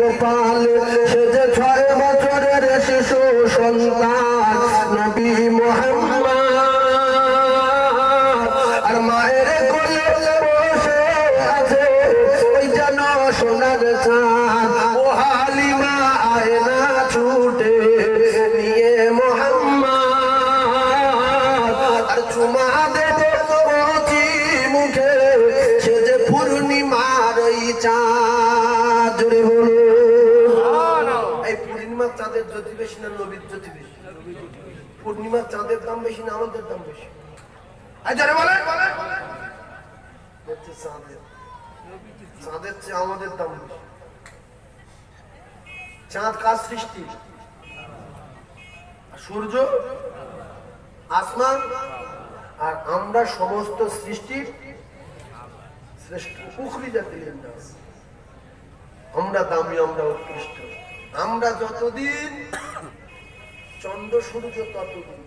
গোপাল সে যে 6 বছরের শিশু সন্তান নবী মুহাম্মদ আর মায়ের কোলে বসে আছে ওই যেন সোনার চাঁদ ও হালিমা আয়না ছুটে নিয়ে মুহাম্মদ আর চুমা দেবে কচি মুখে সে যে পূর্ণিমার ওই চাঁদ জুড়ে বলুন এই পূর্ণিমার চাঁদের জ্যোতি বেশি না নবীর জ্যোতি বেশি? পূর্ণিমার চাঁদের দাম বেশি না আমাদের দাম বেশি? আরে বলে চাঁদের চেয়ে আমাদের দাম বেশি। চাঁদ কার সৃষ্টি? সূর্য, আসমান, আর আমরা সমস্ত সৃষ্টির শ্রেষ্ঠ। আমরা দামি, আমরা উৎকৃষ্ট। আমরা যতদিন চন্দ্র সূর্য ততদিন,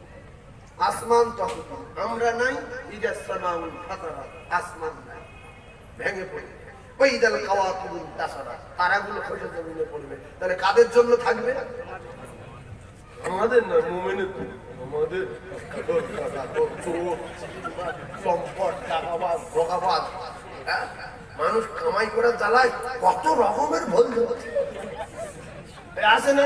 আসমান ততদিন আমরা নাই। ইদা সামাউল ফাতারা, আসমান নাই, ভেঙে পড়বে। ওইদাল কাওয়াকিবুন তাসারা, তারাগুলো খসে জমিনে পড়বে। তাহলে কাদের জন্য থাকবে? আমাদের না, মুমিনের জন্য। আমাদের সম্পদ, টাকাবাজ, ভোগাবাজ, মানুষ কামাই করে জ্বালায় কত রকমের ভুল আছে না?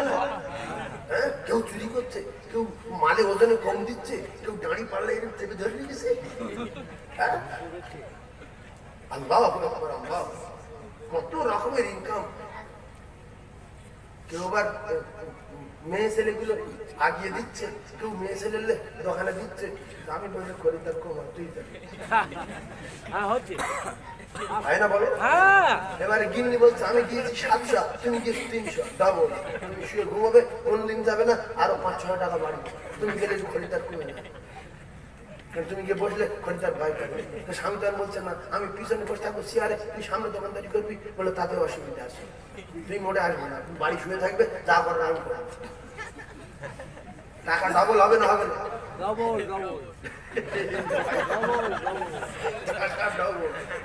হ্যাঁ, কেউ চুরি করছে, কেউ মালে ওজনে কম দিচ্ছে, কেউ দাঁড়ি পারলে এরকম চেপে ধরে রেখেছে। আল্লাহ আল্লাহ, কত রকমের ইনকাম। কেউ আবার মেয়ে ছেলেগুলো আগিয়ে দিচ্ছে, কেউ মেয়ে ছেলে দোকানে দিচ্ছে। আমি বললে করি তার কমার, তুই হয় না বলো? এবারে গিন্নি বলছে আমি দিয়েছি 700, তুমি দিয়েছি 300, ডাবল। তুমি শুয়ে ঘুমাবে, কোনদিন যাবে না, আরো 5-6 টাকা বাড়ি। তুমি গেলে খরিদার কমে না, তুমি গিয়ে বসলে খরিদার ভাই পাবে। তো স্বামী তো আর বলছে না আমি পিছনে বসে থাকবো চেয়ারে, তুই সামনে দোকানদারি করবি, বলে তাতে অসুবিধা আছে। তুই মোটে আসবে না, বাড়ি শুয়ে থাকবে, যা করার আমি করবো। টাকা ডাবল হবে না? হবে না?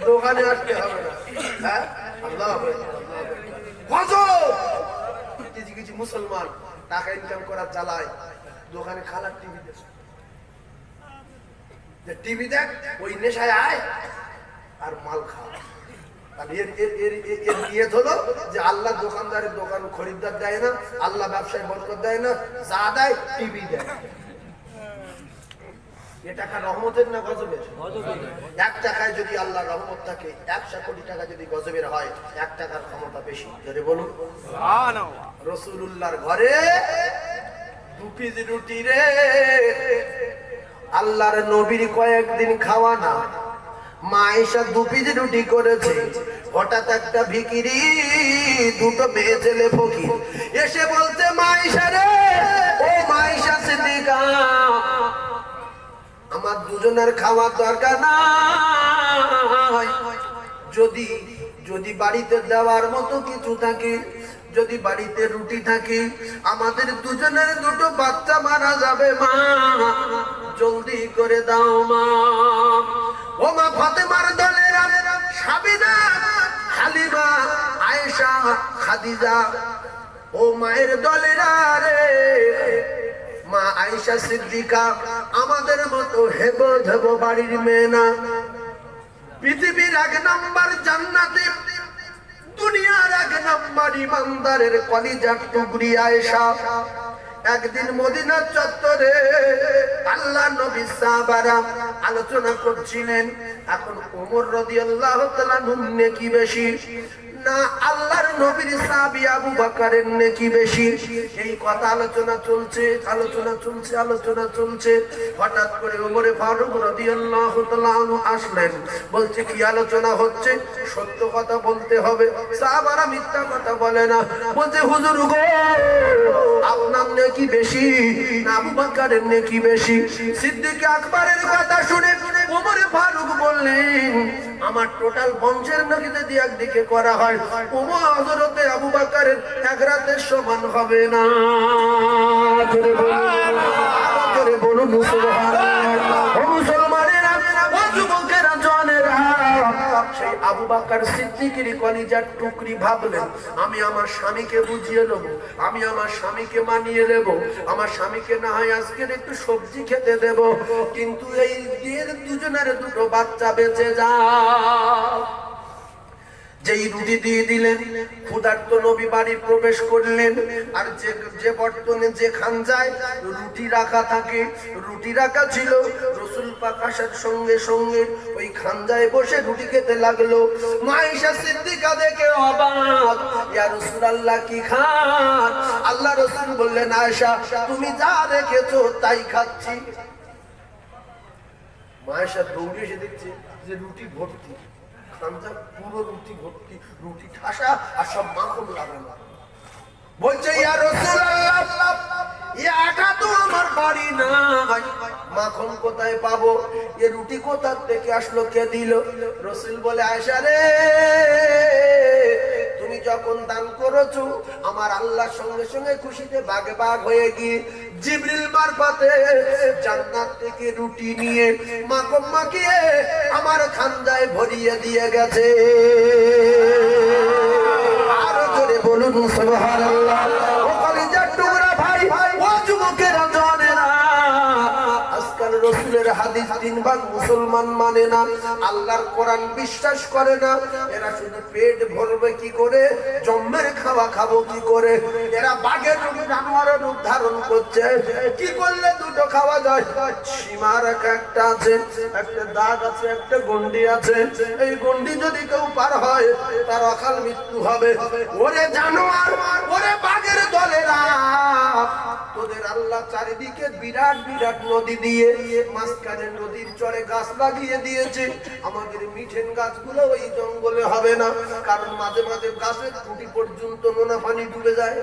দোকানে আসতে হবে না। হ্যাঁ, আল্লাহ কিছু কিছু মুসলমান টাকা ইনকাম করার জ্বালায় দোকানে খালার টিভি দেখে, টিভি দেখ, ওই নেশায় আয় আর মাল খাওয়া। হলো যে আল্লাহ দোকানদারের দোকান খরিদ্দার দেয় না, আল্লাহ ব্যবসায় বরকত দেয় না, যা দেয় টিভি দেয়। এ টাকা রহমতের না গজবের? 1 টাকায় যদি আল্লাহ রহমত থাকে, 100 কোটি টাকা যদি গজবের হয়, 1 টাকার ক্ষমতা বেশি। যদি বলুন রাসূলুল্লাহর ঘরে 2 পিস রুটি রে, আল্লাহর নবীর কয়েকদিন খাওয়া না। মা আয়েশা 2 পিস রুটি করেছে, হঠাৎ একটা ভিখিরি, 2টো মেয়ে ছেলে ফকির এসে বলতে মা আয়েশা রে, ও মা আয়েশা সিদ্দিকা, আমার দুজনের খাওয়ার দরকার নাই। যদি যদি বাড়িতে দেওয়ার মতো কিছু থাকে, যদি বাড়িতে রুটি থাকে, আমাদের দুজনের 2টো বাচ্চা মারা যাবে মা, জলদি করে দাও মা। ও মা, ফাতেমার দলের সাবিনা, হালিমা, আয়েশা, খাদিজা, ও মায়ের দলেরা রে, মা আয়েশা সিদ্দিকা আমাদের মতো হেবো ধেবো বাড়ির মেয়ে না। পৃথিবীর 1 নাম্বার জান্নাতে, দুনিয়ার 1 নাম্বার ইমানদারের কলিজার টুকরি আয়েশা। একদিন মদিনার চত্বরে আল্লাহ নবী সাহাবারা আলোচনা করছিলেন, এখন ওমর রাদিয়াল্লাহু তাআলা নেকি বেশি না আল্লাহর নবীর সাহাবী আবু বকরের নেকি বেশি? এই কথা আলোচনা চলছে, আলোচনা চলছে, আলোচনা চলছে। হঠাৎ করে ওমর ফারুক রাদিয়াল্লাহু তাআলা আসলেন, বলছে কি আলোচনা হচ্ছে? সত্য কথা বলতে হবে, সাহাবারা মিথ্যা কথা বলে না। বলছে হুজুর গো, আপনার নেকি বেশি না আবু বকরের নেকি বেশি? সিদ্দিক আকবরের কথা শুনে ওমর ফারুক বললেন, আমার টোটাল বংশের নেকি যদি একদিকে করা হয়, ওমর হযরতে আবু বকরের 1 রাতের সমান হবে না। করে বলুন সুবহানাল্লাহ। ও মুসলমানেরা, ও যুবকেরা, জওয়ানেরা, সেই আবু বকর সিদ্দিকের কলিজার টুকরি ভাবলেন, আমি আমার স্বামীকে বুঝিয়ে নেব, আমি আমার স্বামীকে মানিয়ে নেব, আমার স্বামীকে না হয় আজকের একটু সবজি খেতে দেব, কিন্তু এই দুজনের দুটো বাচ্চা বেঁচে যায়। যেই রুটি দিয়ে দিলেন, ক্ষুধার্ত নবী বাড়ি প্রবেশ করলেন। আর যে বর্তনে যে খানজায় রুটি রাখা থাকে, রুটি রাখা ছিল, রাসূল পাক আসার সঙ্গে সঙ্গে ওই খানজায় বসে রুটি খেতে লাগলো। মা আয়েশা সিদ্দিকা দেখে অবাক, ইয়া রাসূলুল্লাহ কি খান? আল্লাহ রাসূল বললেন, আয়েশা তুমি যা রেখেছো তাই খাচ্ছি। মা আয়েশা দৌড়ে এসে দেখছে যে রুটি ভর্তি, খানজা পুরো রুটি ভর্তি, রুটি ঠাসা আর সব মাখন লাগানো। বলছে, ইয়া রাসূলুল্লাহ এই আটা তো আমার বাড়ি নাই, মাখন কোথায় পাবো? এ রুটি কোথা থেকে আসলো, কে দিল? রাসূল বলে, আয়েশা রে, তুমি যখন দান করেছো আমার আল্লাহর সঙ্গে সঙ্গে খুশিতে ভাগে ভাগ হয়ে গিয়ে জিবরিল মারফতে জান্নাত থেকে রুটি নিয়ে মাখন মাখিয়ে আমার খানজায় ভরিয়ে দিয়ে গেছে। আরো জোরে বলুন সুবহানাল্লাহ। ও কলিজার টুকরা ভাই, ও যুবকেরা জানেনা, আজকাল রাসূলের হাদিস 3 ভাগ মুসলমান মানে না, আল্লাহর কোরআন বিশ্বাস করে না। এরা শুধু পেট ভরবে কি করে, জম্মের খাওয়া খাবো কি করে, এরা বাঘের রূপ জানোয়ারের রূপ ধারণ করছে। কি করলে দুটো খাওয়া যায়? সীমার একটা আছে, একটা দাগ আছে, একটা গন্ডি আছে, এই গন্ডি যদি কেউ পার হয় তার অকাল মৃত্যু হবে। ওরে জানোয়ার, ওরে বাঘের দলেরা, তোদের আল্লাহ চারিদিকে বিরাট বিরাট নদী দিয়ে মাঝখানে নদীর চরে গাছ লাগিয়ে দিয়েছে। আমাদের মিঠেন গাছগুলো ওই জঙ্গলে হবে না, কারণ মাঝে মাঝে গাছের টুটি পর্যন্ত নোনা পানি ডুবে যায়,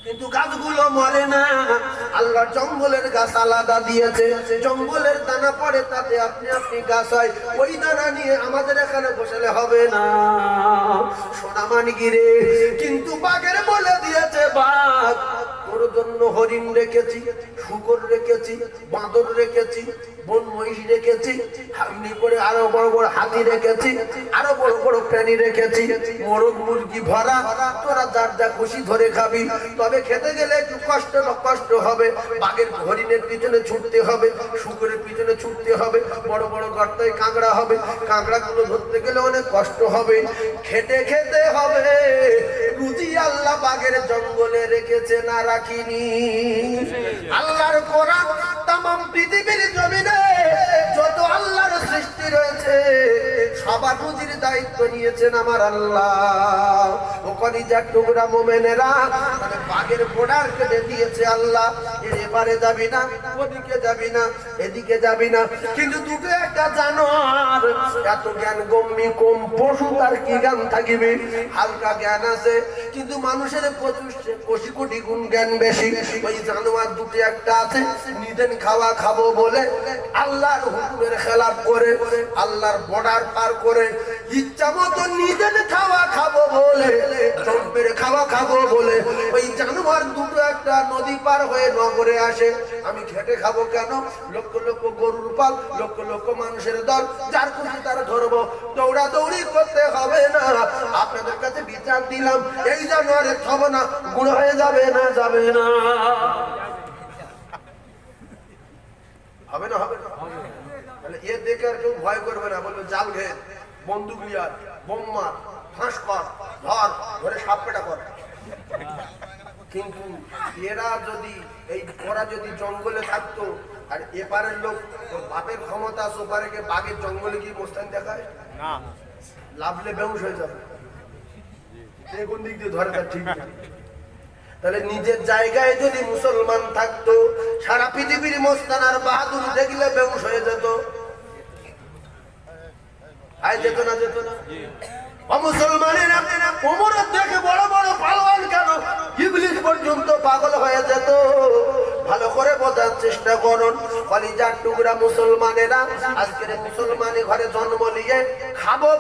কিন্তু গাছগুলো মরে না। আল্লাহ জঙ্গলের গাছ আলাদা দিয়েছে, জঙ্গলের দানা পড়ে তাতে আপনি আপনি গাছ হয়, ওই দানা নিয়ে আমাদের এখানে বসালে হবে না। সোনামানি গিরে, কিন্তু বাঘের বলে দিয়েছে, বাঘ তোর জন্য হরিণ রেখেছি, শূকর রেখেছি, বাঁদর রেখেছি, বন মহিষ রেখেছি, এমনি করে আরো বড় বড় হাতি রেখেছি, আরো বড় বড় প্রাণী রেখেছি, মোরগ মুরগি ভরা, তোরা যার যা খুশি ধরে খাবি। তবে খেতে গেলে একটু কষ্ট হবে, বাঘের হরিণের পিছনে ছুটতে হবে, শূকরের পিছনে ছুটতে হবে, বড় বড় গর্তায় কাঁকড়া হবে, কাঁকড়াগুলো ধরতে গেলে অনেক কষ্ট হবে, খেতে খেতে হবে। রুজি আল্লাহ বাঘের জঙ্গলে রেখেছে না রাখিনি? আল্লাহর কোরআন তামাম পৃথিবীর জমিনে যত আল্লাহর সৃষ্টি রয়েছে সবার রুজির দায়িত্ব নিয়েছেন আমার আল্লাহ। ও কলিজার টুকরা মুমিনেরা, মানে বাঘের বর্ডার কেটে দিয়েছে আল্লাহ, এর এপারে যাবি না, ওদিকে যাবি না, এদিকে যাবি না। কিন্তু দুটো একটা জানোয়ার, এত জ্ঞান গম্যি কম, পশু তার কি জ্ঞান থাকিবে? হালকা জ্ঞান আছে, কিন্তু মানুষের 25 কোটি গুণ জ্ঞান বেশি। ওই জানোয়ার দুটো একটা আছে, নিদেন খাওয়া খাবো বলে আল্লাহর হুকুমের খেলাফ করে, আল্লাহর বর্ডার পার করে, ইচ্ছা মতো নিদেন খাওয়া খাবো বলে, জম্মের খাওয়া খাবো বলে ওই জানোয়ার দুটো একটা নদী পার হয়ে নগরে আসে। আমি খেটে খাবো কেন? লক্ষ লক্ষ গরুর পাল, লক্ষ লক্ষ মানুষের দল, যার খুশি তারা ধরবো, দৌড়াদৌড়ি করতে হবে না। আপনাদের কাছে বিচার দিলাম, এই জানোয়ারের খাবো না, গুণ হয়ে যাবে না, যাবে না, হবে না, হবে না। তাহলে এ দেখে আর কেউ ভয় করবে না, বলবে জাল ঘে, বন্দুক লিয়ার, বোম মার, ফাঁস কর, ধর, ধরে সাপ পেটা কর। কিন্তু এরা যদি ওরা যদি জঙ্গলে থাকতো, আর এপারের লোক বাপের ক্ষমতা আছে, ওপারে গিয়ে বাঘের জঙ্গলে গিয়ে বসতেন দেখায় না, লাভলে বেহুশ হয়ে যাবে, কোন দিক দিয়ে ধরে তার ঠিক নেই। তাহলে নিজের জায়গায় যদি মুসলমান থাকতো, সারা পৃথিবীর মস্তানার বাহাদুর দেখলে বেহুশ হয়ে যেত, যেত না, যেত না। মুসলমানেরা ওমরের দেখে বড় বড় পালোয়ান কেন, ইবলিস পর্যন্ত পাগল হয়ে যেত। ভালো করে বোঝার চেষ্টা করুন কলিজার টুকরা মুসলমানেরা, আজকের মুসলমানের ঘরে জন্ম নিয়ে খাবো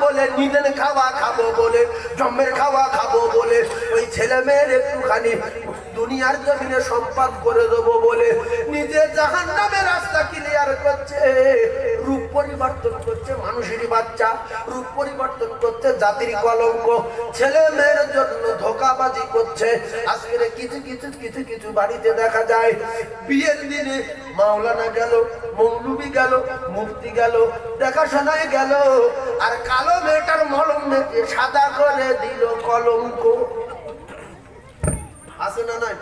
বলে নিজের খাওয়া খাবো বলে, জম্মের খাওয়া খাবো বলে, ওই ছেলে মেয়ের একটুখানি দুনিয়ার জমিনে সম্পদ করে দেবো বলে নিজে জাহান্নামের রাস্তা ক্লিয়ার করছে। রূপ পরিবর্তন করছে মানুষেরই বাচ্চা, রূপ পরিবর্তন করছে জাতির কলঙ্ক, ছেলে মেয়ের জন্য ধোঁকাবাজি করছে। আজকের কিছু কিছু কিছু কিছু বাড়িতে দেখা যায় বিয়ের দিনে মাওলানা গেল, মৌলবি গেল, মুফতি গেল, দেখাশোনায় গেল, আর কালো মেয়েটার মলম মেখে সাদা করে দিল কলঙ্ক। আছে না নাই?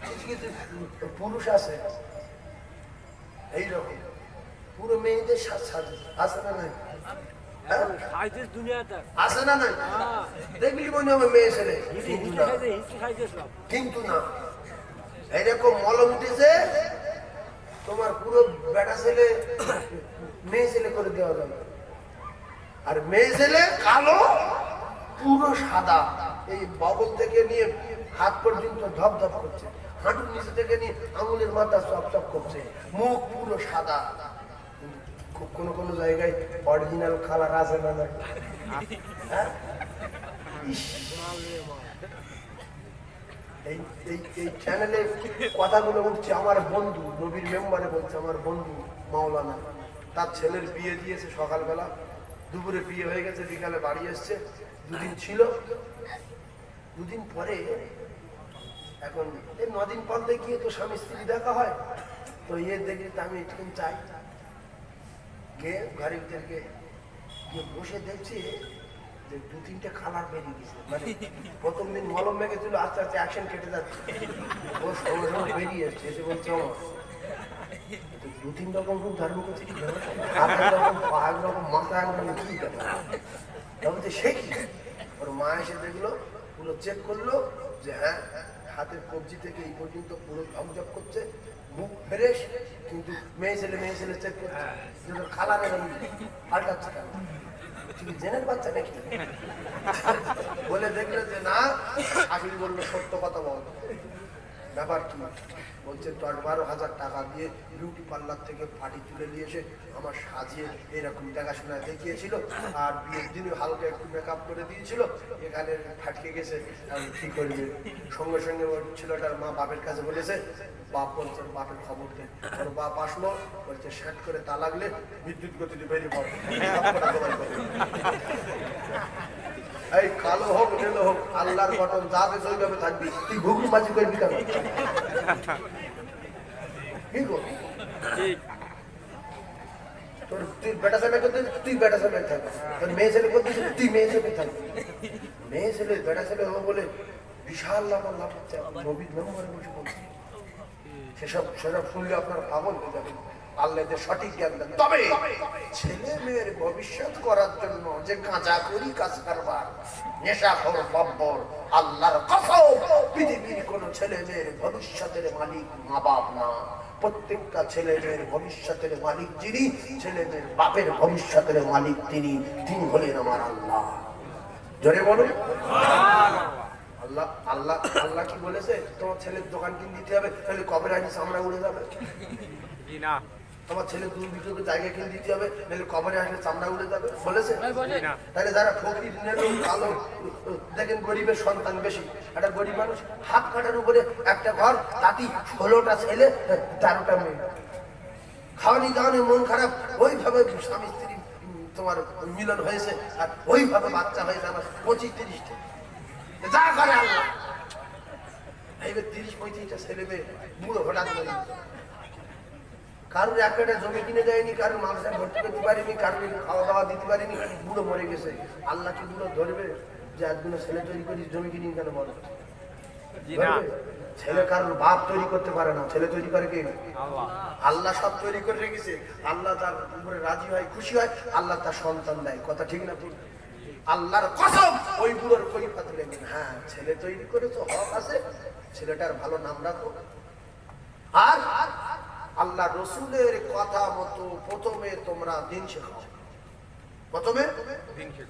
কিছু কিছু পুরুষ আছে এইরকম পুরো মেয়েদের সাজে, আছে না নাই? আছে না নাই? দেখলি মনে হবে মেয়ে ছেলে, কিন্তু না, এইরকম মলম উঠেছে তোমার পুরো বেটা ছেলে মেয়ে ছেলে করে দেওয়া যাবে, আর মেয়ে ছেলে কালো পুরো সাদা, এই বগল থেকে নিয়ে হাত পর্যন্ত ধপ ধপ করছে, হাঁটুর নিচে থেকে নিয়ে আঙুলের মাথা চপ চপ করছে, মুখ পুরো সাদা। কোন কোন জায়গায় অরিজিনাল কালার আছে না নাই? এই চ্যানেলে কথাগুলো উঠছে, আমার বন্ধু নবীর মেম্বারে বলছে, আমার বন্ধু মাওলানা তার ছেলের বিয়ে দিয়েছে, সকালবেলা দুপুরে বিয়ে হয়ে গেছে, বিকালে বাড়ি এসছে, দুদিন ছিল, দুদিন পরে এখন এই 9 দিন পর গিয়ে তো স্বামী স্ত্রী দেখা হয়, তো দেখি আমি একটু চাই গিয়ে ঘরের ভিতরে গিয়ে বসে দেখছি যে 2-3টে কালার বেরিয়ে গেছে, মানে প্রথম দিন মলম মেখেছিল, আস্তে আস্তে অ্যাকশন কেটে যাচ্ছে, ও সঙ্গে সঙ্গে বেরিয়ে এসছে, এসে বলছে 2-3 রকম খুব ধার্মিক হচ্ছে, কি রকম মাথা একরকম কি বলছে সে কি, ওর মা এসে দেখলো, পুরো চেক করলো যে হ্যাঁ হাতের কবজি থেকে এই পর্যন্ত পুরো ঝকঝক করছে, মুখ ফ্রেশ, কিন্তু মেয়ে ছেলে চেক করছে কালারের পাল্টাচ্ছে, জেনের বাচ্চা নাকি বলে দেখলে যে না, শাশুড়ি বললো সত্য কথা বল, ব্যাপার কি? বলছে 10-12 হাজার টাকা দিয়ে বিউটি পার্লার থেকে পাটি তুলে নিয়ে এসে আমার সাজিয়ে এরকম দেখাশোনা দেখিয়েছিল, আর বিয়ের দিনে হালকা একটু মেকআপ করে দিয়েছিল, এখানে ফাটকে গেছে, কি করবে? সঙ্গে সঙ্গে ওই ছেলেটার মা বাপের কাছে বলেছে, বাপ বলছে বাপের খবর দে, ওর বাপ আসলো, বলছে সেট করে তা লাগলে বিদ্যুৎ গতিতে বেরিয়ে পড়ে, এই কালো হোক নীলো হোক আল্লাহর গঠন যা দেশ ওইভাবে থাকবি, তুই ঘুঘু বাজি করবি কেন? তোর তুই বেটা ছেলে করতে তুই বেটা ছেলে থাকবি, তোর মেয়ে ছেলে করতে তুই মেয়ে ছেলে থাকবি, মেয়ে ছেলে বেটা ছেলে হবো বলে বিশাল লাভ লাভ হচ্ছে, নবীর নম্বরে বসে বলছি, সেসব শুনলে আপনার পাগল হয়ে যাবে। আল্লাহ সঠিক জ্ঞান দেন। তবে ছেলে মেয়ের ভবিষ্যৎ করার জন্য যে কাঁচা করি কাজ কারবার, নেশাখোর বব্বর, আল্লাহর কসম পৃথিবীর কোন ছেলে মেয়ের ভবিষ্যতের মালিক মা বাপ না, প্রত্যেকটা ছেলে মেয়ের ভবিষ্যতের মালিক যিনি, ছেলে মেয়ের বাপের ভবিষ্যতের মালিক তিনি, তিনি হলেন আমার আল্লাহ। জোরে বলুন আল্লাহ। আল্লাহ আল্লাহ কি বলেছে? তোমার ছেলের দোকান কিনে দিতে হবে, তাহলে কবে আগে চামড়া উড়ে যাবে না? তোমার ছেলে দূর ভিতরে জায়গা কিনে দিতে হবে, নাহলে কবরে আসলে চামড়া উড়ে যাবে, বলেছে? তাহলে যারা ফকির কালো দেখেন, গরিবের সন্তান বেশি, একটা গরিব মানুষ হাত কাটার উপরে একটা ঘর, তাতে 16টা ছেলে 13টা মেয়ে, খাওয়ানি দাওয়ানি মন খারাপ, ওইভাবে স্বামী স্ত্রী তোমার মিলন হয়েছে, আর ওইভাবে বাচ্চা হয়েছে আমার 25-30টা, যা করে আল্লাহ। এইবার 30-35টা ছেলে মেয়ে বুড়ো হঠাৎ করে, কারোর এক কাটা জমি কিনে দেয়নি, কারোর মানুষের ভর্তি করতে পারিনি, কারোর খাওয়া দাওয়া দিতে পারিনি, বুড়ো মরে গেছে। আল্লাহ কি বুড়ো ধরবে যে একদিন ছেলে তৈরি করি জমি কিনি কেন বলো? ছেলে কারোর বাপ তৈরি করতে পারে না, ছেলে তৈরি করে কে? আল্লাহ সব তৈরি করে রেখেছে। আল্লাহ তার উপরে রাজি হয়, খুশি হয়, আল্লাহ তার সন্তান দেয়। কথা ঠিক না? আল্লাহর কসম ওই বুড়োর পরীক্ষা তুলে নেন, হ্যাঁ ছেলে তৈরি করেছো, হক আছে, ছেলেটার ভালো নাম রাখো। আর আল্লাহ রসুলের কথা মতো প্রথমে তোমরা দিন শেখাও, প্রথমে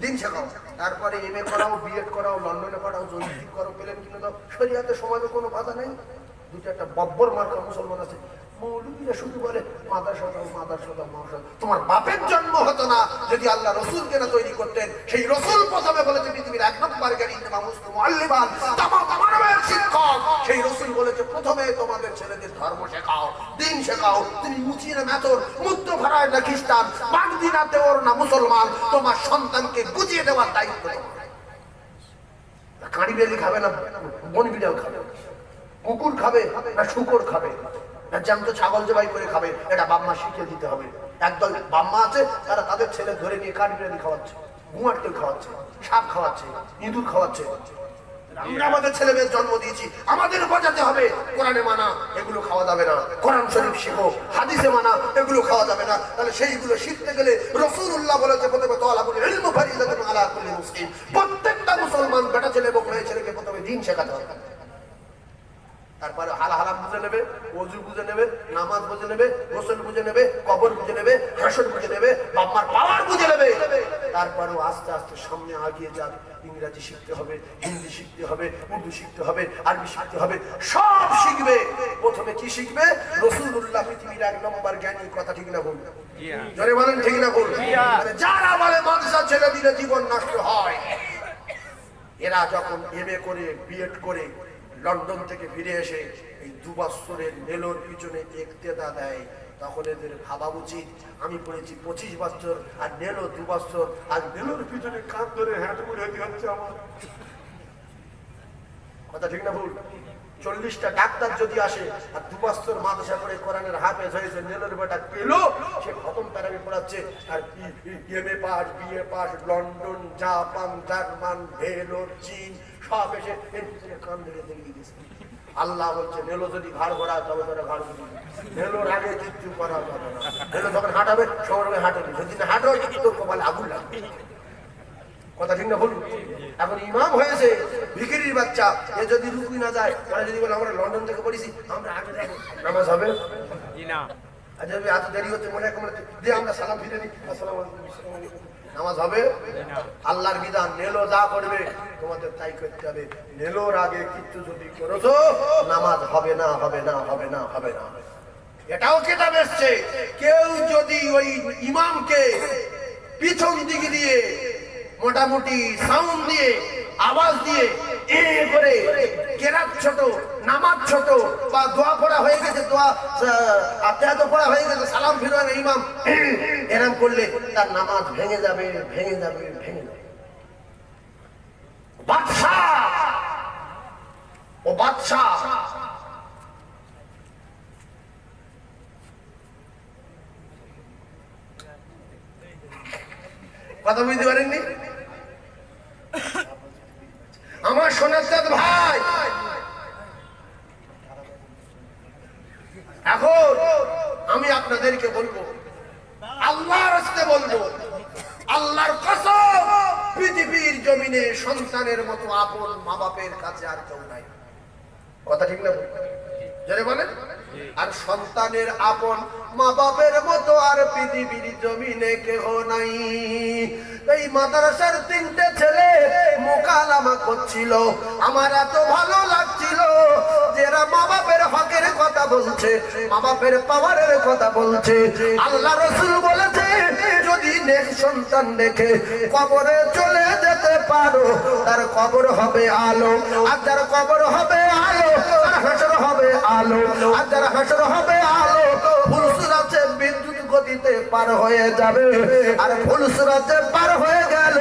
দিন শেখাও, তারপরে এমএ করাও, বিএড করাও, লন্ডনে পড়াও, জৈবিক করো, প্লেন কিনে দাও, শরীয়তে সমাজে কোনো বাধা নেই। দুটো একটা বব্বর মার্কা মুসলমান আছে, মৌলবীরা শুধু বলে মাদ্রাসা দাও, মাদ্রাসা দাও, মাদ্রাসা। তোমার বাপের জন্ম হতো না যদি আল্লাহ রসুলকে না তৈরি করতেন। সেই রসুল প্রথমে বলেছে পৃথিবীর 1 নম্বর গাড়ি ইমাম মুসলিম মুআল্লিমান, তামাম মানবের শিক্ষক হয় সেই রাসূল বলেছে প্রথমে তোমাদের ছেলেদের ধর্ম শেখাও, দিন শেখাও। তুমি মুচিয়ে মেথর মুক্ত ভরায় না খ্রিস্টান, বাগদি না দেওর না মুসলমান, তোমার সন্তানকে বুঝিয়ে দেওয়ার দায়িত্ব তোমার। কাঁড়ি বেলি খাবে না বন বিড়াল খাবে, কুকুর খাবে না শুকর খাবে, না জ্যান্ত ছাগল জবাই করে খাবে, এটা বাপ-মা শিখিয়ে দিতে হবে। একদল বাপ-মা আছে তারা তাদের ছেলে ধরে নিয়ে কাঁড়ি বিড়ালি খাওয়াচ্ছে, ঘুমাটকেল খাওয়াচ্ছে, সাপ খাওয়াচ্ছে, ইঁদুর খাওয়াচ্ছে। আমরা আমাদের ছেলে মেয়ের জন্ম দিয়েছি, আমাদের বোঝাতে হবে কোরআনে মানা এগুলো খাওয়া যাবে না, কোরআন শরীফ শিখো, হাদিসে মানা এগুলো খাওয়া যাবে না। তাহলে সেইগুলো শিখতে গেলে রাসূলুল্লাহ বলেছে প্রথমে তালাবুল ইলম ফারিদাতুন আলা কুল্লি মুসলিম, প্রত্যেকটা মুসলমান বেটা ছেলে এবং মেয়ে ছেলেকে প্রথমে দ্বীন শেখাতে হবে। তারপরে হালাহালা বুঝে নেবে, ওযু বুঝে নেবে, নামাজ বুঝে নেবে, গোসল বুঝে নেবে, কবর বুঝে নেবে, হাসর বুঝে নেবে, বাপ-মার পাওয়ার বুঝে নেবে। তারপরেও আস্তে আস্তে সামনে আগিয়ে যাবে। ইংরেজি শিখতে হবে, হিন্দি শিখতে হবে, উর্দু শিখতে হবে, আরবি শিখতে হবে, সব শিখবে। প্রথমে কি শিখবে? রাসূলুল্লাহ পৃথিবীর 1 নম্বর জ্ঞানী, কথা ঠিক না ভুল? জোরে বলেন ঠিক না ভুল? যারা বলে মাদ্রাসা ছেড়ে দিলে জীবন নষ্ট হয়, এরা যখন এমএ করে বিএড করে লন্ডন থেকে ফিরে এসে এই 2 বছরের নেলোর পিছনে ইক্তেদা দেয়, তখন এদের ভাবা উচিত আমি পড়েছি 25 বছর আর নেলো 2 বছর, আর নেলোর পিছনে কান ধরে হ্যাঁট করে হচ্ছে আমার। কথা ঠিক না ভুল? 40টা ডাক্তার যদি আসে আর 2 বছর মাদ্রাসা করে কোরআনের হাফেজ হয়েছে, নেলোর বেটা পেল, সে খতম তারাবি পড়াচ্ছে, আর MA pass, BA pass, London, Japan, German, Vellore, চীন সব এসে এর পিছনে কান ধরে দেখে গেছে। আল্লাহ বলছে নেলো যদি ঘাড় ভরা তবে তোরা ঘাড় ভরি, নেলোর আগে কিচ্ছু করা যাবে না। নেলো যখন হাঁটাবে সবার হাঁটাবে, যদি না হাঁটো তোর কপালে আগুন লাগবে। কথা ঠিক না ভুল? এখন ইমাম হয়েছে ভিখিরির বাচ্চা, এ যদি রুকুই না যায়, ওরা যদি বলে আমরা লন্ডন থেকে পড়েছি আমরা আগে যাবো, নামাজ হবে না? আজ এত দেরি হচ্ছে, মনে দিয়ে আমরা সালাম ফিরে দিই, আসসালামু আলাইকুম, নামাজ হবে? আল্লাহর বিধান, নেলো যা করবে তোমাদের তাই করতে হবে। নেলোর আগে কিচ্ছু যদি করেছো নামাজ হবে না, হবে না, হবে না, হবে না। এটাও কিতাব এসছে, কেউ যদি ওই ইমামকে পিছন দিকে দিয়ে মোটামুটি সাউন্ড দিয়ে আওয়াজ দিয়ে এ করে কেরাত ছোট, নামাজ ছোট, বা দোয়া পড়া হয়ে গেছে, দোয়া আত্মায়াত পড়া হয়ে গেছে, সালাম ফিরানো ইমাম এরকম করলে তার নামাজ ভেঙে যাবে, ভেঙে যাবে, ভেঙে যাবে। বাদশা, ও বাদশা কথা বুঝতে পারেননি? আমার সোনার চাঁদ ভাই, এখন আমি আপনাদেরকে বলবো, আল্লাহর রাস্তে বলবো, আল্লাহর কসম পৃথিবীর জমিনে সন্তানের মতো আপন মা বাপের কাছে আর কেউ নাই। কথা ঠিক না? জোরে বলেন। আর সন্তানের আপন মা বাপের মতো আর পৃথিবীর জমিনে কেহ নাই। এই মাদ্রাসার 3টে ছেলে মোকালামা করছিল, আমার এত ভালো লাগছিল, যারা মা বাপের হকের কথা বলছে, মা বাপের পাওয়ারের কথা বলছে। আল্লাহ রাসূল বলেছে যদি নেক সন্তান দেখে কবরে চলে যেতে পারো, তার কবর হবে আলো, আর যার কবর হবে আলো তার হাসর হবে আলো, আর যার হাসর হবে আলো ফুলসুরাতে বিদ্যুৎ গতিতে পার হয়ে যাবে, আর ফুলসুরাতে পার হয়ে গেল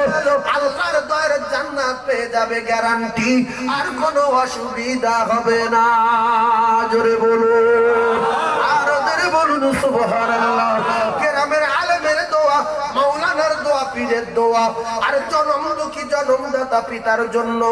আল্লাহর দয়ার জান্নাত পেয়ে যাবে গ্যারান্টি, আর কোনো অসুবিধা হবে না। জোরে বলুন, আর জোরে বলুন সুবহানাল্লাহ। কেরামের আলেমের দোয়া, মাওলানার দোয়া, পীরের দোয়া, আর জন্মদুঃখী জন্মদাতা পিতার জন্য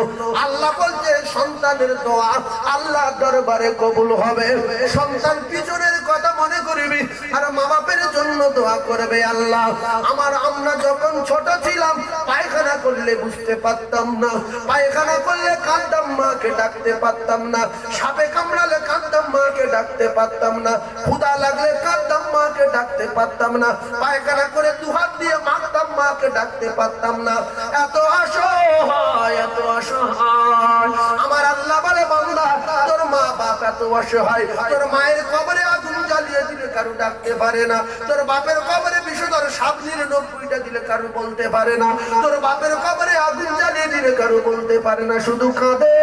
আল্লাহ বলছে সন্তানের দোয়া আল্লাহ দরবারে কবুল হবে। সন্তান পিছনের কথা মনে করবি আর মা বাপের জন্য দোয়া করবে। আল্লাহ আমার আমরা যখন ছোট ছিলাম পায়খানা করলে বুঝতে পারতাম না, পায়খানা করলে কাঁদতাম, মাকে ডাকতে পারতাম না, সাপে কামড়ালে কাঁদতাম, মাকে ডাকতে পারতাম না, ক্ষুধা লাগলে কাঁদতাম, মাকে ডাকতে পারতাম না, পায়খানা করে 2 হাত দিয়ে মাখতাম, মাকে ডাকতে পারতাম না। এত অসহায়, এত অসহায়। আমার আল্লাহ বলে বান্দা তোর মা বাপ এত অসহায়, তোর মায়ের কবরে আগুন জ্বালিয়ে দিলে কারো ডাকতে পারে না, তোর বাপের কবরে বিষধর সাপ 99টা দিলে কারো বলতে পারে না, তোর বাপের কবরে আগুন জ্বালিয়ে দিলে কারো বলতে পারে না, শুধু কাঁদে।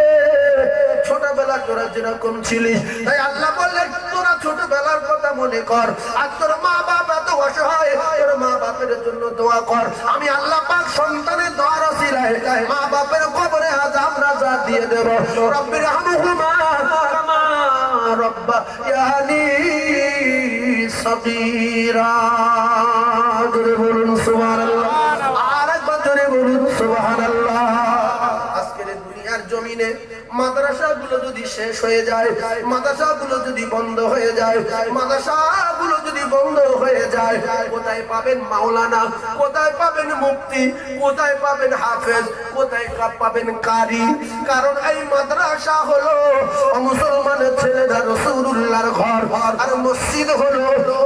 ছোট ছোটবেলা তোরা যেরকম ছিলিস, তাই আল্লাহ বললেন তোরা ছোটবেলার কথা মনে কর, আর তোর মা বাবা তো অসহায়, তোর মা বাপের জন্য দোয়া কর। আমি আল্লাহ পাক সন্তানের দোয়ার ওসিলায় মা বাপের কবরে আযাব নাজাত দিয়ে দেব। রব্বির হামহুমা কামা রাব্বায়ানি সগীরা। জোরে বলুন সুবহানাল্লাহ, আরেকবার জোরে বলুন সুবহানাল্লাহ। আজকের দুনিয়ার জমিনে মাদ্রাসাগুলো যদি শেষ হয়ে যায়, মাদ্রাসাগুলো যদি বন্ধ হয়ে যায়, মাদ্রাসাগুলো যদি বন্ধ হয়ে যায়, কোথায় পাবেন মাওলানা, কোথায় পাবেন মুফতি, কোথায় পাবেন হাফেজ, কোথায় পাবেন কারি? কারণ এই মাদ্রাসা হলো মুসলমানের ছেলেরা রাসূলুল্লাহর ঘর, আর মসজিদ হলো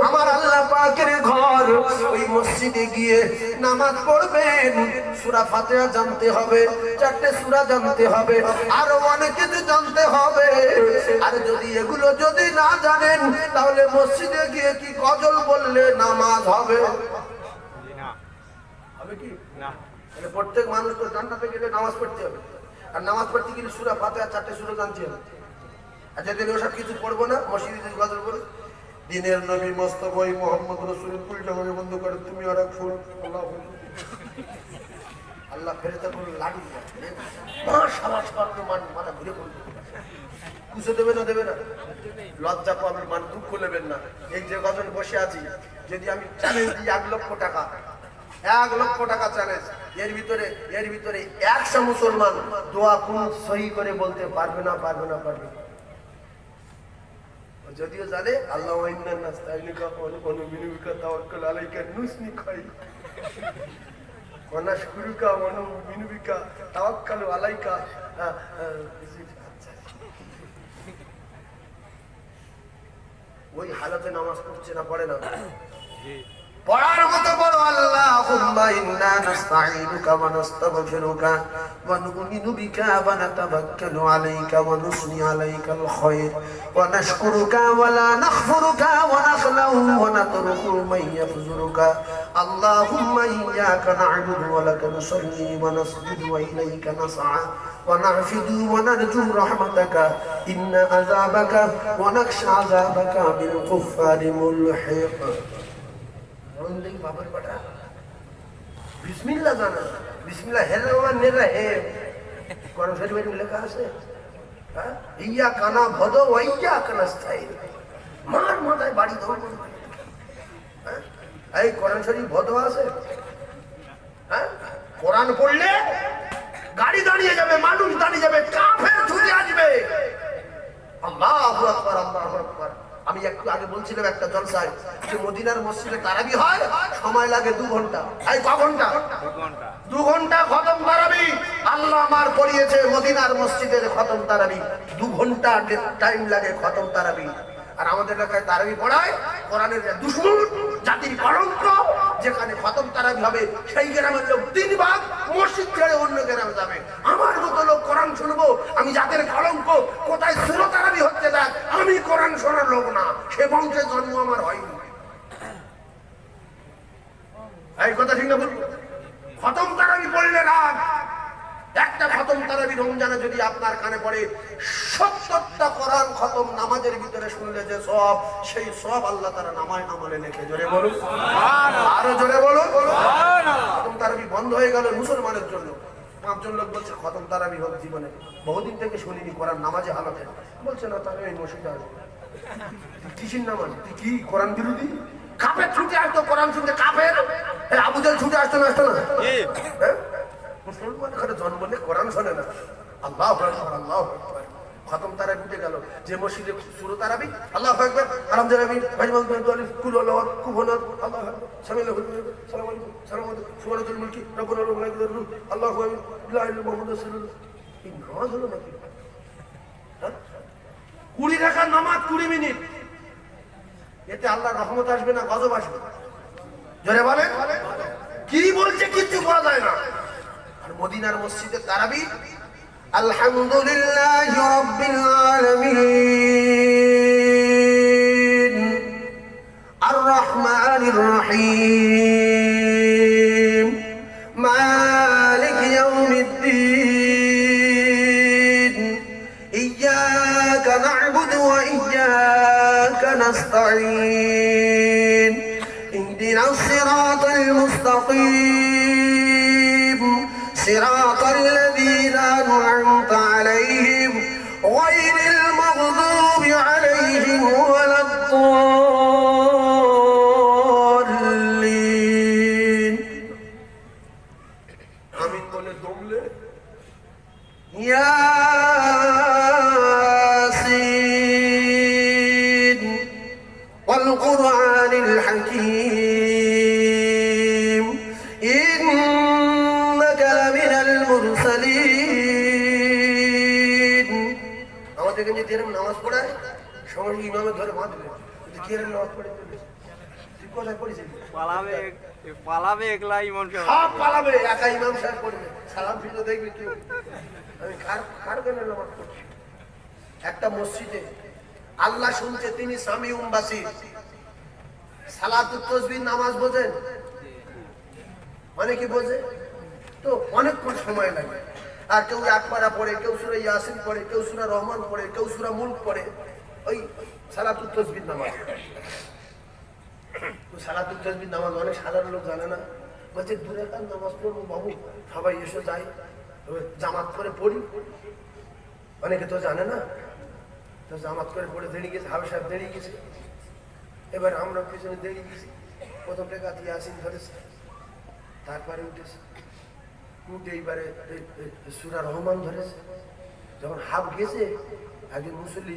আমার আল্লাহ পাকের ঘর। ওই মসজিদে গিয়ে নামাজ পড়বেন, সূরা ফাতিহা জানতে হবে, 4টে সূরা জানতে হবে, আর অনেক কিছু জানতে হবে। আর যদি এগুলো যদি না জানেন, তাহলে মসজিদে গিয়ে কি গজল বললে নামাজ হবে? হবে কি না? তাহলে প্রত্যেক মানুষ তো জান্নাতে গেলে নামাজ পড়তে হবে, আর নামাজ পড়তে গেলে সূরা ফাতিহা 4টে সূরা জানতে হবে। আর যদি ওসব কিছু পড়বো না, মসজিদে যদি গজল বলে দিনের নবী মোস্তফা মুহাম্মদ রাসূলুল্লাহ নামে বন্ধ করে তুমি আর এক ফুল আল্লাহ ফেরেশতা করে লাঠি দিয়ে মাশাআল্লাহ সব মাথা ঘুরে পড়বে। কুছে দেবে না, দেবে না, লজ্জা পাবেন, মান দুঃখ নেবেন না। এই যে গজল বসে আছি, যদি আমি চ্যালেঞ্জ দিই 1 লক্ষ টাকা, 1 লক্ষ টাকা চ্যালেঞ্জ, এর ভিতরে 100 মুসলমান দোয়া কোন সহি করে বলতে পারবে না, পারবে না, পারবে। যদিও জানে আল্লাহ ওয়াইন্না নাস্তাইনুকা ওয়া নুমিনুকা তাওয়াক্কাল আলাইকা নুসনি খাই ওয়া নাশকুরুকা ওয়া নুমিনুকা তাওয়াক্কালু আলাইকা। ওই হালাতে নামাজ পড়ছে না, পড়ে না, পড়ার মতো বড় আল্লাহুম্মা ইন্না নাস্তাঈনুকা ওয়া নাস্তাগফিরুকা ওয়া নু'মিনু বিকা ওয়া নাতাওয়াক্কালু আলাইকা ওয়া নুসনি আলাইকাল খায়র ওয়া নাশকুরুকা ওয়া লা নাগফিরুকা ওয়া নাখলাউ ওয়া নাতরুকু মান ইয়াফজুরুকা। আল্লাহুম্মা ইয়্যাকা না'বুদু ওয়া লাকা নুসাল্লি ওয়া নাসজুদু ওয়া ইলাইকা নাসআ ওয়া নাহফিদু ওয়া নারজু রাহমাতাকা ইন্না আযাবাকা ওয়া নাখশা আযাবাকা বিল কুফফারি মুলহিক। বাবার পাটা বিসমিল্লাহ জানা, বিসমিল্লাহ হে রহমান নিরহিম কোরআন শরীফে লেখা আছে। হ্যাঁ, ইয়া কানা ভদ ওয়াইয়া কানাস্তাইন, মার মাথায় বাড়ি দাও। হ্যাঁ, এই কোরআন শরীফ ভদ আছে? হ্যাঁ, কোরআন পড়লে গাড়ি দাঁড়িয়ে যাবে, মানুষ দাঁড়িয়ে যাবে, কাফের ছুটে আসবে। আল্লাহু আকবার, আল্লাহু আকবার। আমি একটু আগে বলছিলাম একটা জলসায় যে মদিনার মসজিদে তারাবি হয়, সময় লাগে 2 ঘন্টা। এই ক ঘন্টা? 2 ঘন্টা খতম তারাবি। আল্লাহ আমার পড়িয়েছে মদিনার মসজিদের খতম তারাবি, 2 ঘন্টা টাইম লাগে খতম তারাবি। আর আমাদের এলাকায় তারাবি পড়ায় কোরআনের দুশমন, জাতির কলঙ্ক। যেখানে খতম তারাবি হবে সেই গ্রামের লোক 3 ভাগ মসজিদ ছেড়ে অন্য গ্রামে যাবে। আমার মতো লোক কোরআন শুনবো, আমি জাতের কলঙ্ক। কোথায় সূরা তারাবি হচ্ছে দেখ, আমি কোরআন শোনার লোক না, সে বংশে জন্ম আমার হয়নি। এই কথা ঠিক না বলবো? খতম তারাবি পড়লে রাগ। একটা খতম তারাবি রমজানে যদি আপনার কানে পড়ে, 70টা কোরআন খতম নামাজের ভিতরে শুনলে যে সব, সেই সব আল্লাহ তাআলা নামায় আমলে লিখে। জোরে বলুন সুবহানাল্লাহ, আরো জোরে বলুন সুবহানাল্লাহ। খতম তারাবি বন্ধ হয়ে গেল মুসলমানের জন্য। 5 জন লোক বলছে খতম তারাবি হোক জীবনে, বহুদিন থেকে শুনিনি কোরআন নামাজে হালাতে। বলছে না, তাহলে এই মসজিদে আসবে। কিসের নামাজ? তুই কি কোরআন বিরোধী? কাফের ছুটে আসতো কোরআন শুনতে, কাফের। আবু জাহেল ছুটে আসতো না, আসতো না? মুসলমান এখানে জন্ম নিয়ে কোরআন শোনে না। আল্লাহু আকবার, আল্লাহু আকবার। খতম তারাবি উঠে গেল যে মসজিদে সূরা তারাবি, আল্লাহু আকবার, আলহামদুলিল্লাহ, ভাইমান দুআলিফ কুল আল্লাহু কুবহানাত, আল্লাহু আকবার, সামিআল্লাহু লিমান, সালামু আলাইকুম, সালামু আলাইকুম, সুবহানাল মুলকি, রব্বুল আলামিন, আল্লাহু আকবার, লা ইলাহা ইল্লাল্লাহ মুহাম্মাদুর রাসূলুল্লাহ। এই নামাজ হলো নাকি? 20 রাকাত নামাজ 20 মিনিট। এতে আল্লাহর রহমত আসবে না গজব আসবে? জোরে বলেন। কি বলছে কিচ্ছু বলা যায় না। আর মদিনার মসজিদে তারাবি, আলহামদুলিল্লাহি রাব্বিল আলামিন আর রহমানির রহিম মালিক ইয়াউমিদ্দিন ইয়্যাকা نعبد وإياك نستعين اهدنا الصراط المستقيم صراط الذين أنعمت عليهم غير المغضوب عليهم ولا الضالين آمين বলে দমলে ياسين والقرآن الحكيم إنك لمن المرسلين আমাদের কাছে যেরকম নামাজ পড়ায় সমাজে ইমামের ধরে বাঁধবে কিন্তু কি এরকম নামাজ পড়ে তুই কোথায় পড়েছিস পালাবে একলা ইমাম সাহেব সব পালাবে একা ইমাম সাহেব পড়বে সালাম ফিরে দেখবে কেউ আমি কার কেন নামাজ পড়ছি একটা মসজিদে আল্লাহ শুনছে তিনি সামিউম বাসির সালাতুত তাসবিহ নামাজ বোঝেন মানে কি বোঝে তো অনেকক্ষণ সময় লাগে আর কেউ একবারা পড়ে কেউ সূরা ইয়াসিন পড়ে কেউ সূরা রহমান পড়ে কেউ সূরা মুলক পড়ে ওই সালাতুত তাসবিহ নামাজ তো সালাতুত তাসবিহ নামাজ অনেক সাধারণ লোক জানে না বলছে দূরে কার নামাজ পড়বো বাবু সবাই এসে যাই জামাত করে পড়ি অনেকে তো জানে না তো জামাত করে পড়ে দেরিয়ে গেছে হাবে সাহেব দেরিয়ে গেছে এবার আমরা পিছনে দেরিয়ে গেছি প্রথম টাকা দিয়ে আসিন ধরেছে তারপরে উঠেছে উঠে এইবারে সূরা রহমান ধরেছে যখন হাফ গেছে একজন মুসল্লি